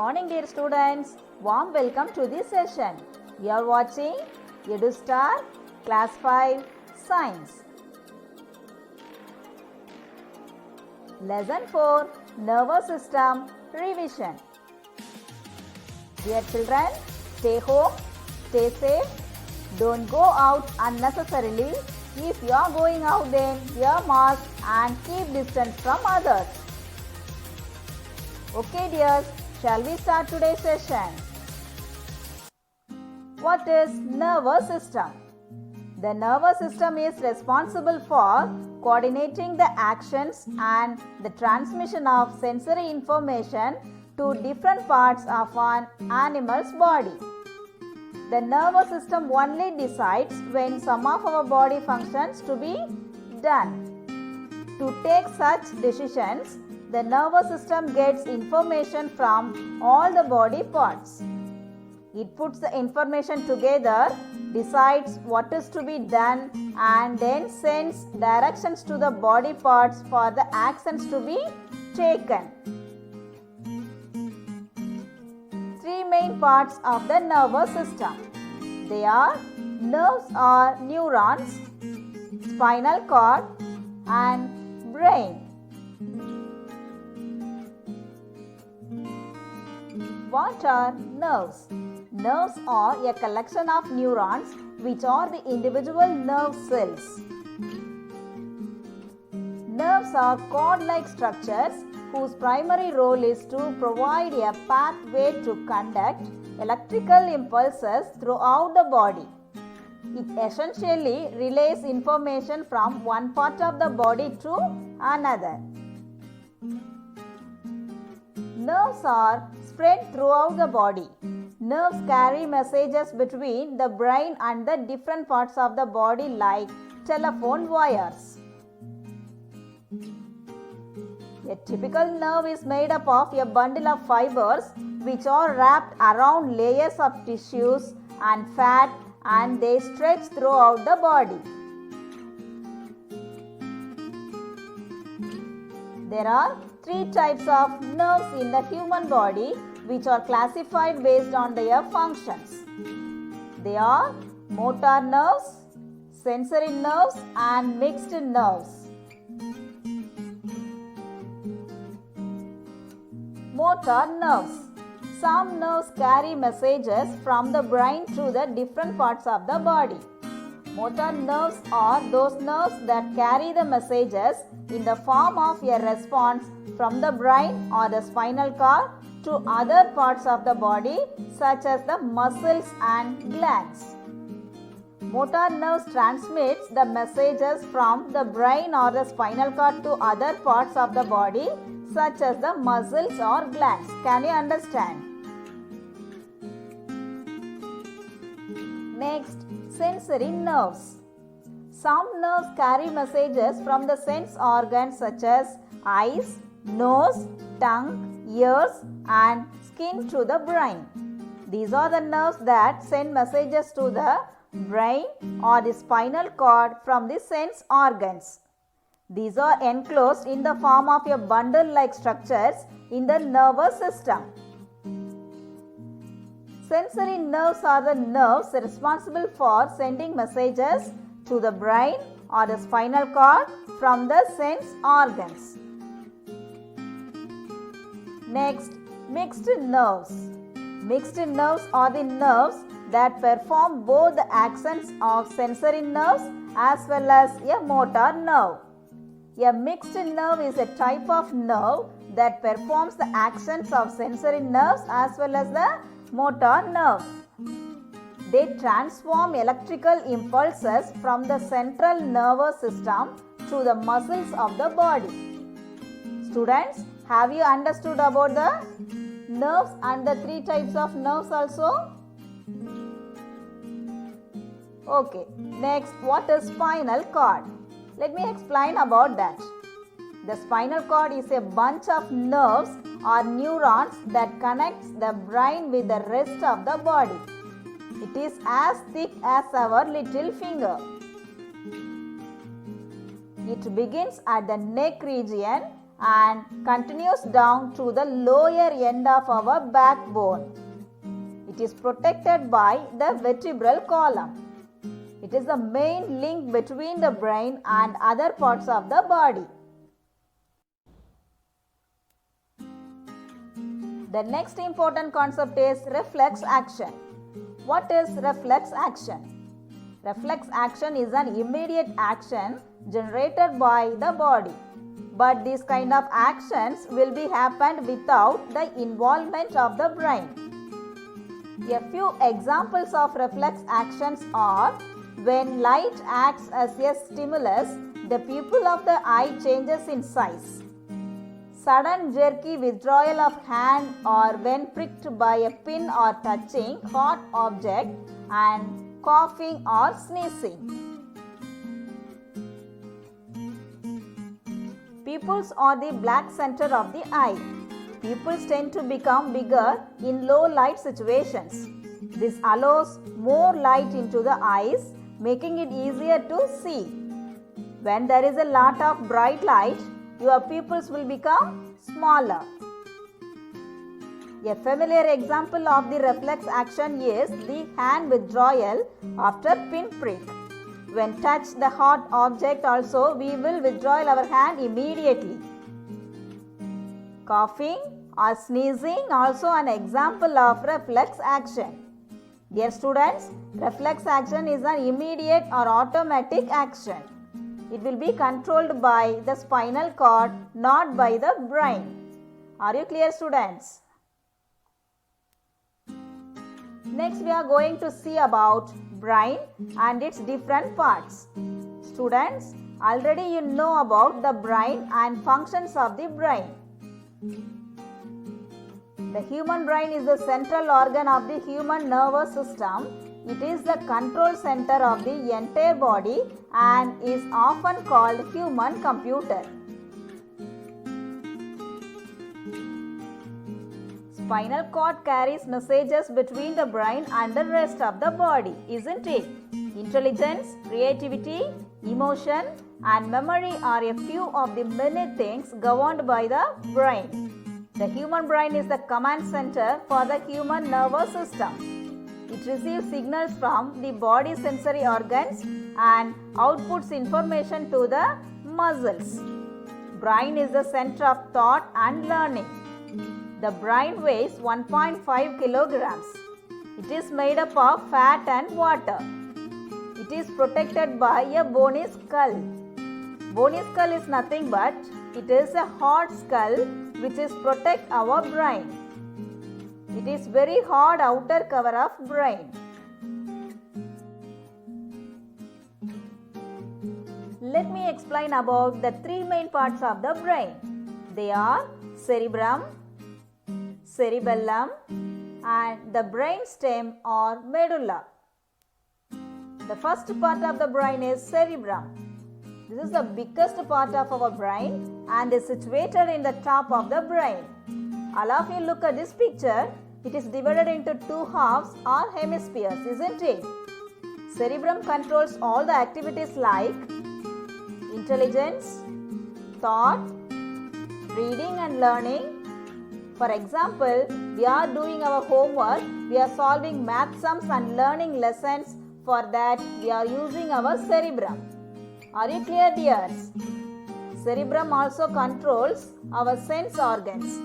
morning dear students. Warm welcome to this session. You are watching EduStar Class 5 Science. Lesson 4 Nervous System Revision. Dear children, stay home, stay safe, don't go out unnecessarily. If you are going out, then wear mask and keep distance from others. Okay dears, shall we start today's session? What is nervous system? The nervous system is responsible for coordinating the actions and the transmission of sensory information to different parts of an animal's body. The nervous system only decides when some of our body functions to be done. To take such decisions, the nervous system gets information from all the body parts. It puts the information together, decides what is to be done, and then sends directions to the body parts for the actions to be taken. Three main parts of the nervous system. They are nerves or neurons, spinal cord, and brain. What are nerves? Nerves are a collection of neurons which are the individual nerve cells. Nerves are cord-like structures whose primary role is to provide a pathway to conduct electrical impulses throughout the body. It essentially relays information from one part of the body to another. Nerves are spread throughout the body. Nerves carry messages between the brain and the different parts of the body like telephone wires. A typical nerve is made up of a bundle of fibers which are wrapped around layers of tissues and fat, and they stretch throughout the body. There are three types of nerves in the human body which are classified based on their functions. They are motor nerves, sensory nerves, and mixed nerves. Motor nerves. Some nerves carry messages from the brain to the different parts of the body. Motor nerves are those nerves that carry the messages in the form of a response from the brain or the spinal cord to other parts of the body such as the muscles and glands. Motor nerves transmits the messages from the brain or the spinal cord to other parts of the body such as the muscles or glands. Can you understand? Next, sensory nerves. Some nerves carry messages from the sense organs such as eyes, nose, tongue, ears, and skin to the brain. These are the nerves that send messages to the brain or the spinal cord from the sense organs. These are enclosed in the form of a bundle-like structures in the nervous system. Sensory nerves are the nerves responsible for sending messages to the brain or the spinal cord from the sense organs. Next, mixed nerves. Mixed nerves are the nerves that perform both the actions of sensory nerves as well as a motor nerve. A mixed nerve is a type of nerve that performs the actions of sensory nerves as well as the motor nerves. They transform electrical impulses from the central nervous system to the muscles of the body. Students, have you understood about the nerves and the three types of nerves also? Okay, next, what is spinal cord? Let me explain about that. The spinal cord is a bunch of nerves or neurons that connects the brain with the rest of the body. It is as thick as our little finger. It begins at the neck region and continues down to the lower end of our backbone. It is protected by the vertebral column. It is the main link between the brain and other parts of the body. The next important concept is reflex action. What is reflex action? Reflex action is an immediate action generated by the body. But these kind of actions will be happened without the involvement of the brain. A few examples of reflex actions are when light acts as a stimulus, the pupil of the eye changes in size. Sudden jerky withdrawal of hand or when pricked by a pin or touching hot object, and coughing or sneezing. Pupils are the black center of the eye. Pupils tend to become bigger in low light situations. This allows more light into the eyes, making it easier to see. When there is a lot of bright light, your pupils will become smaller. A familiar example of the reflex action is the hand withdrawal after pin prick. When touch the hot object also, we will withdraw our hand immediately. Coughing or sneezing also an example of reflex action. Dear students, reflex action is an immediate or automatic action. It will be controlled by the spinal cord, not by the brain. Are you clear, students? Next, we are going to see about brain and its different parts. Students, already you know about the brain and functions of the brain. The human brain is the central organ of the human nervous system. It is the control center of the entire body and is often called human computer. Spinal cord carries messages between the brain and the rest of the body, isn't it? Intelligence, creativity, emotion and memory are a few of the many things governed by the brain. The human brain is the command center for the human nervous system. It receives signals from the body sensory organs and outputs information to the muscles. Brain is the center of thought and learning. The brain weighs 1.5 kilograms. It is made up of fat and water. It is protected by a bony skull. Bony skull is nothing but it is a hard skull which is protect our brain. It is very hard outer cover of brain. Let me explain about the three main parts of the brain. They are cerebrum, cerebellum and the brain stem or medulla. The first part of the brain is cerebrum. This is the biggest part of our brain and is situated in the top of the brain. All of you look at this picture. It is divided into two halves or hemispheres, isn't it? Cerebrum controls all the activities like intelligence, thought, reading and learning. For example, we are doing our homework, we are solving math sums and learning lessons. For that, we are using our cerebrum. Are you clear, dears? Cerebrum also controls our sense organs.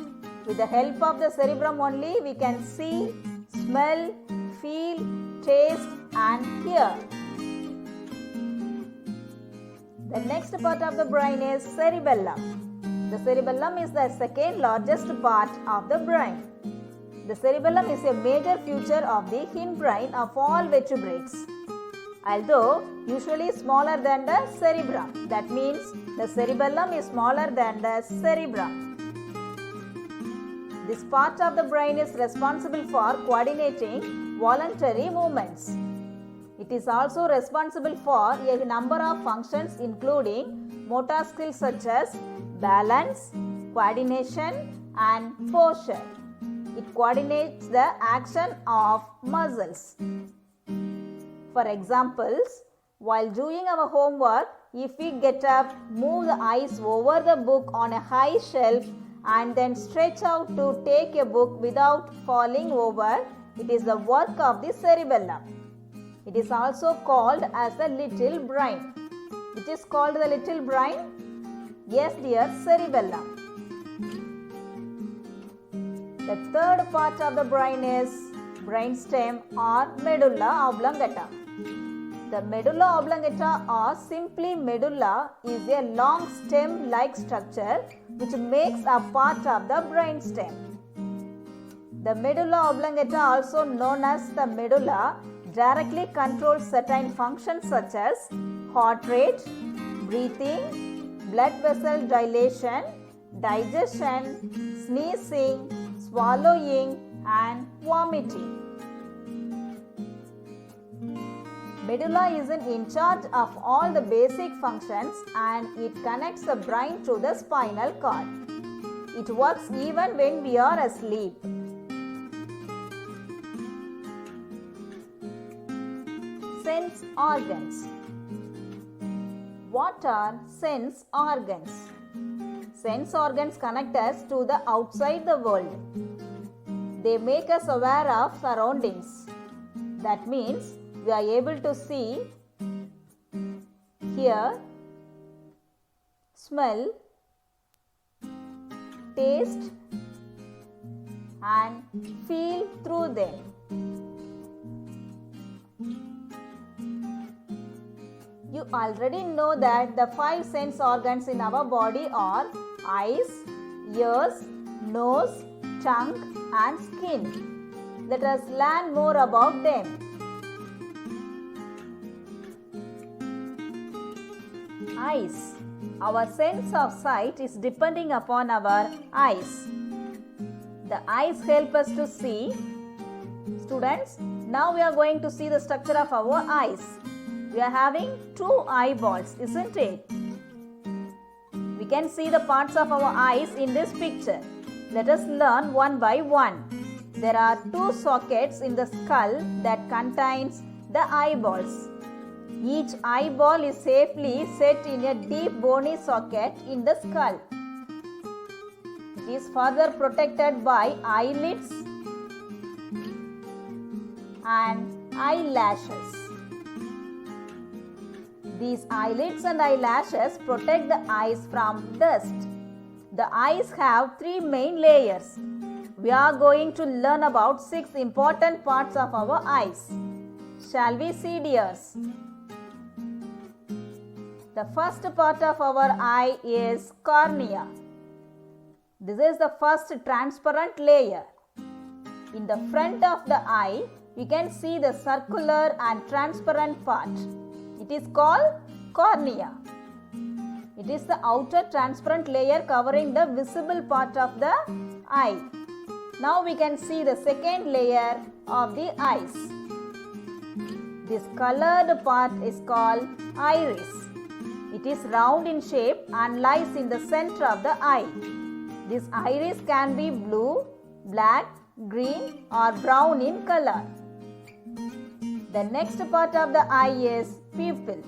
With the help of the cerebrum only, we can see, smell, feel, taste and hear. The next part of the brain is cerebellum. The cerebellum is the second largest part of the brain. The cerebellum is a major feature of the hindbrain of all vertebrates. Although usually smaller than the cerebrum, that means the cerebellum is smaller than the cerebrum. This part of the brain is responsible for coordinating voluntary movements. It is also responsible for a number of functions including motor skills such as balance, coordination and posture. It coordinates the action of muscles. For examples, while doing our homework, if we get up, move the eyes over the book on a high shelf and then stretch out to take a book without falling over, it is the work of the cerebellum. It is also called as the little brain. It is called the little brain? Yes dear, cerebellum. The third part of the brain is brainstem or medulla oblongata. The medulla oblongata or simply medulla is a long stem-like structure which makes a part of the brainstem. The medulla oblongata, also known as the medulla, directly controls certain functions such as heart rate, breathing, blood vessel dilation, digestion, sneezing, swallowing and vomiting. Medulla is in charge of all the basic functions and it connects the brain to the spinal cord. It works even when we are asleep. Sense organs. What are sense organs? Sense organs connect us to the outside the world. They make us aware of surroundings. That means we are able to see, hear, smell, taste and feel through them. You already know that the 5 sense organs in our body are eyes, ears, nose, tongue and skin. Let us learn more about them. Eyes. Our sense of sight is depending upon our eyes. The eyes help us to see. Students, now we are going to see the structure of our eyes. We are having 2 eyeballs, isn't it? We can see the parts of our eyes in this picture. Let us learn one by one. There are 2 sockets in the skull that contains the eyeballs. Each eyeball is safely set in a deep bony socket in the skull. It is further protected by eyelids and eyelashes. These eyelids and eyelashes protect the eyes from dust. The eyes have 3 main layers. We are going to learn about 6 important parts of our eyes. Shall we see, dears? The first part of our eye is cornea. This is the first transparent layer. In the front of the eye, you can see the circular and transparent part. It is called cornea. It is the outer transparent layer covering the visible part of the eye. Now we can see the second layer of the eyes. This colored part is called iris. It is round in shape and lies in the center of the eye. This iris can be blue, black, green or brown in color. The next part of the eye is pupil.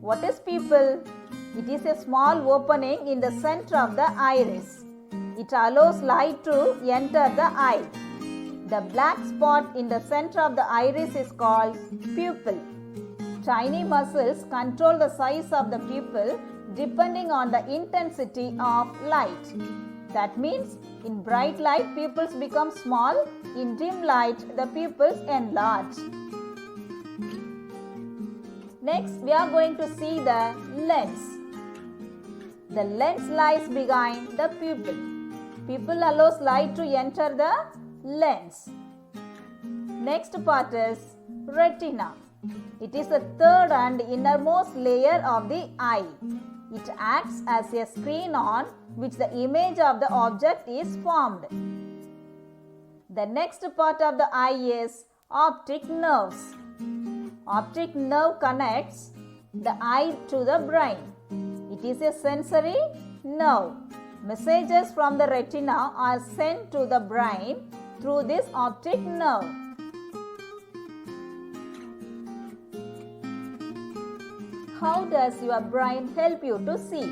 What is pupil? It is a small opening in the center of the iris. It allows light to enter the eye. The black spot in the center of the iris is called pupil. Tiny muscles control the size of the pupil depending on the intensity of light. That means in bright light pupils become small, in dim light the pupils enlarge. Next we are going to see the lens. The lens lies behind the pupil. Pupil allows light to enter the lens. Next part is retina. It is the third and innermost layer of the eye. It acts as a screen on which the image of the object is formed. The next part of the eye is optic nerves. Optic nerve connects the eye to the brain. It is a sensory nerve. Messages from the retina are sent to the brain through this optic nerve. How does your brain help you to see?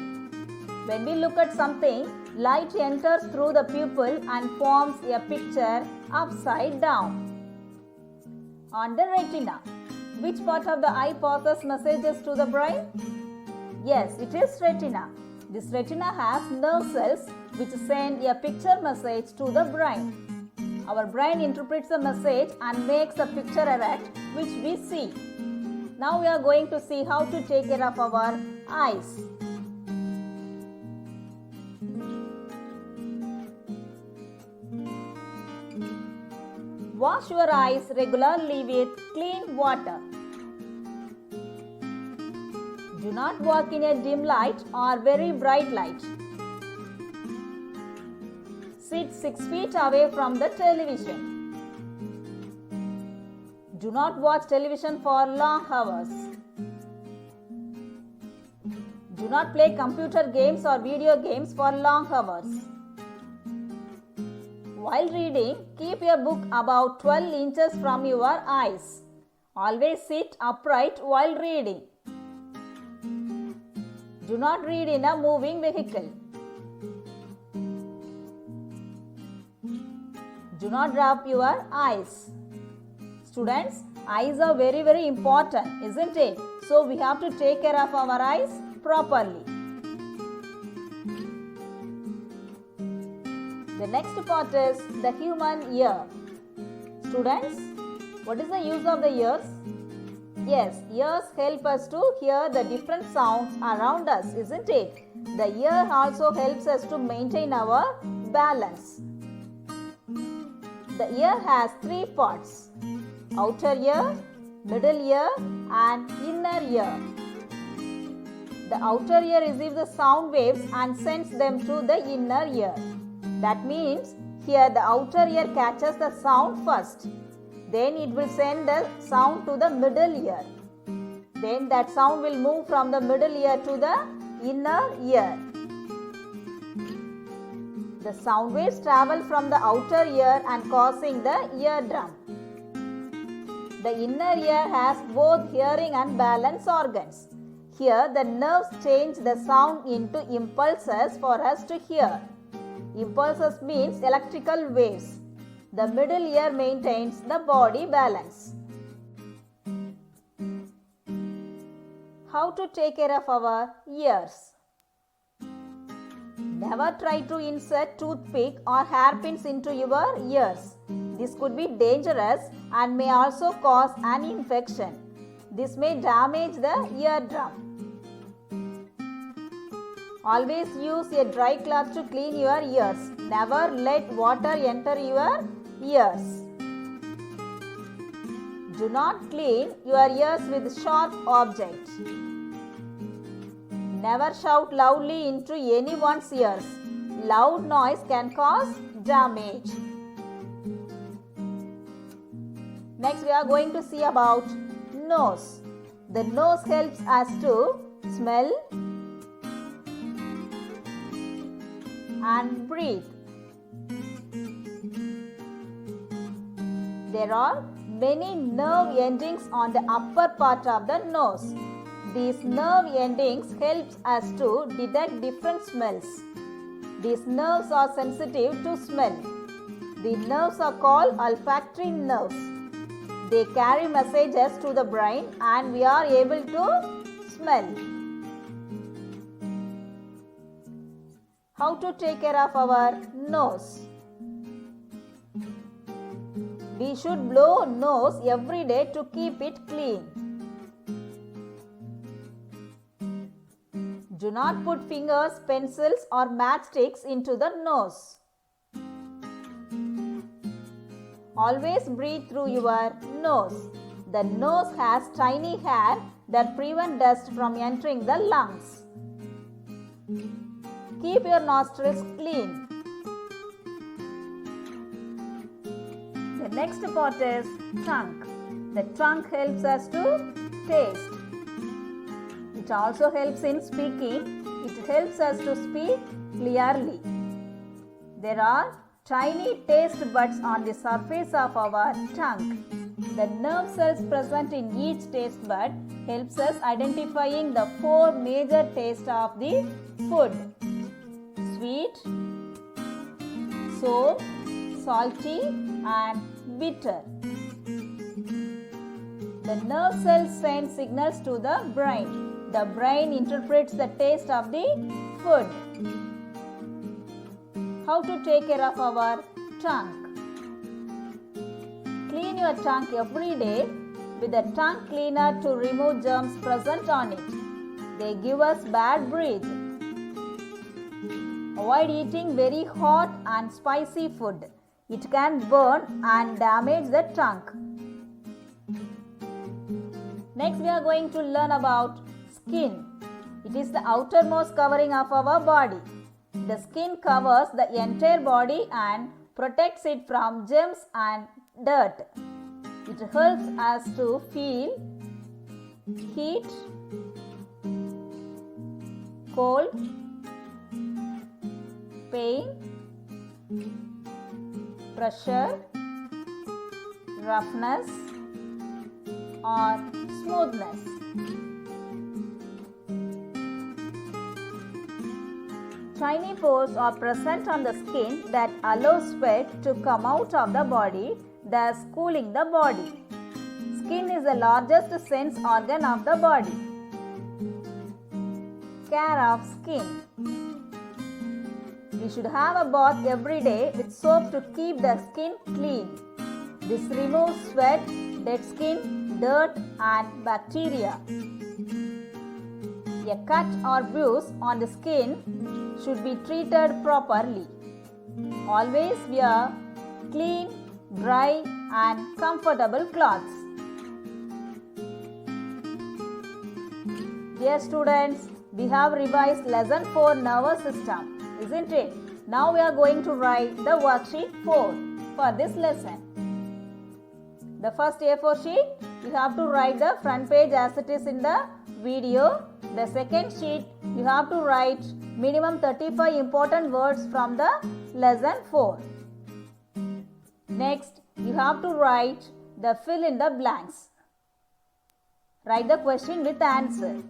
When we look at something, light enters through the pupil and forms a picture upside down. On the retina, which part of the eye passes messages to the brain? Yes, it is retina. This retina has nerve cells which send a picture message to the brain. Our brain interprets the message and makes a picture erect which we see. Now we are going to see how to take care of our eyes. Wash your eyes regularly with clean water. Do not walk in a dim light or very bright light. Sit 6 feet away from the television. Do not watch television for long hours. Do not play computer games or video games for long hours. While reading, keep your book about 12 inches from your eyes. Always sit upright while reading. Do not read in a moving vehicle. Do not rub your eyes. Students, eyes are very important, isn't it? So we have to take care of our eyes properly. The next part is the human ear. Students, what is the use of the ears? Yes, ears help us to hear the different sounds around us, isn't it? The ear also helps us to maintain our balance. The ear has 3 parts: outer ear, middle ear and inner ear. The outer ear receives the sound waves and sends them to the inner ear. That means here the outer ear catches the sound first. Then it will send the sound to the middle ear. Then that sound will move from the middle ear to the inner ear. The sound waves travel from the outer ear and causing the eardrum. The inner ear has both hearing and balance organs. Here the nerves change the sound into impulses for us to hear. Impulses means electrical waves. The middle ear maintains the body balance. How to take care of our ears? Never try to insert toothpick or hairpins into your ears. This could be dangerous and may also cause an infection. This may damage the eardrum. Always use a dry cloth to clean your ears. Never let water enter your ears. Do not clean your ears with sharp objects. Never shout loudly into anyone's ears. Loud noise can cause damage. Next, we are going to see about nose. The nose helps us to smell and breathe. There are many nerve endings on the upper part of the nose. These nerve endings helps us to detect different smells. These nerves are sensitive to smell. The nerves are called olfactory nerves. They carry messages to the brain and we are able to smell. How to take care of our nose? We should blow nose every day to keep it clean. Do not put fingers, pencils or matchsticks into the nose. Always breathe through your nose. The nose has tiny hair that prevent dust from entering the lungs. Keep your nostrils clean. The next part is tongue. The tongue helps us to taste. It also helps in speaking. It helps us to speak clearly. There are tiny taste buds on the surface of our tongue. The nerve cells present in each taste bud helps us identifying the 4 major tastes of the food: sweet, sour, salty and bitter. The nerve cells send signals to the brain. The brain interprets the taste of the food. How to take care of our tongue? Clean your tongue every day with a tongue cleaner to remove germs present on it. They give us bad breath. Avoid eating very hot and spicy food. It can burn and damage the tongue. Next we are going to learn about skin. It is the outermost covering of our body. The skin covers the entire body and protects it from germs and dirt. It helps us to feel heat, cold, pain, pressure, roughness or smoothness. Tiny pores are present on the skin that allow sweat to come out of the body, thus cooling the body. Skin is the largest sense organ of the body. Care of skin. We should have a bath every day with soap to keep the skin clean. This removes sweat, dead skin, dirt and bacteria. A cut or bruise on the skin should be treated properly. Always wear clean, dry and comfortable clothes. Dear students, we have revised lesson 4 nervous system, isn't it? Now we are going to write the worksheet 4 for this lesson. The first A4 sheet, you have to write the front page as it is in the video. The second sheet, you have to write minimum 35 important words from the lesson 4. Next, you have to write the fill in the blanks. Write the question with answer.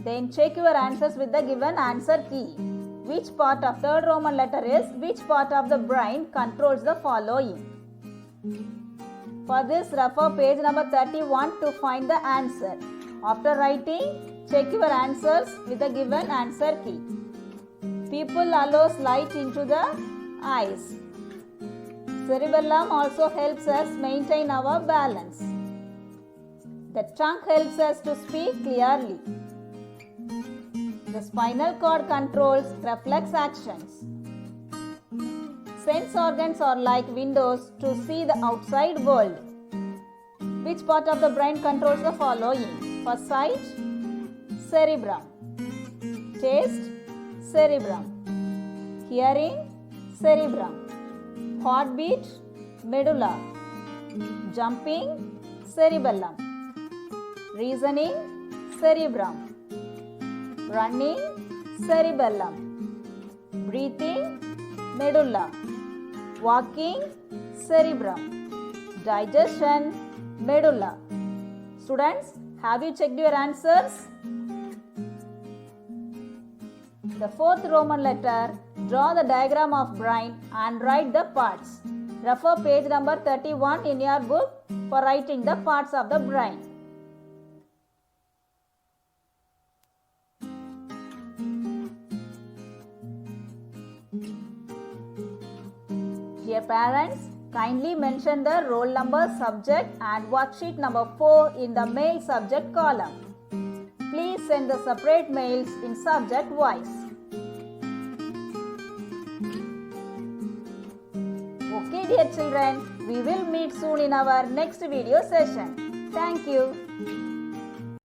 Then check your answers with the given answer key. Which part of third Roman letter is which part of the brain controls the following? For this, refer page number 31 to find the answer. After writing, check your answers with the given answer key. Pupil allows light into the eyes. Cerebellum also helps us maintain our balance. The tongue helps us to speak clearly. The spinal cord controls reflex actions. Sense organs are like windows to see the outside world. Which part of the brain controls the following? For sight, cerebrum. Taste, cerebrum. Hearing, cerebrum. Heartbeat, medulla. Jumping, cerebellum. Reasoning, cerebrum. Running, cerebellum. Breathing, medulla. Walking, cerebrum. Digestion, medulla. Students, have you checked your answers? The fourth Roman letter, draw the diagram of brain and write the parts. Refer page number 31 in your book for writing the parts of the brain. Dear parents, kindly mention the roll number, subject and worksheet number 4 in the mail subject column. Please send the separate mails in subject wise. Okay dear children, we will meet soon in our next video session. Thank you.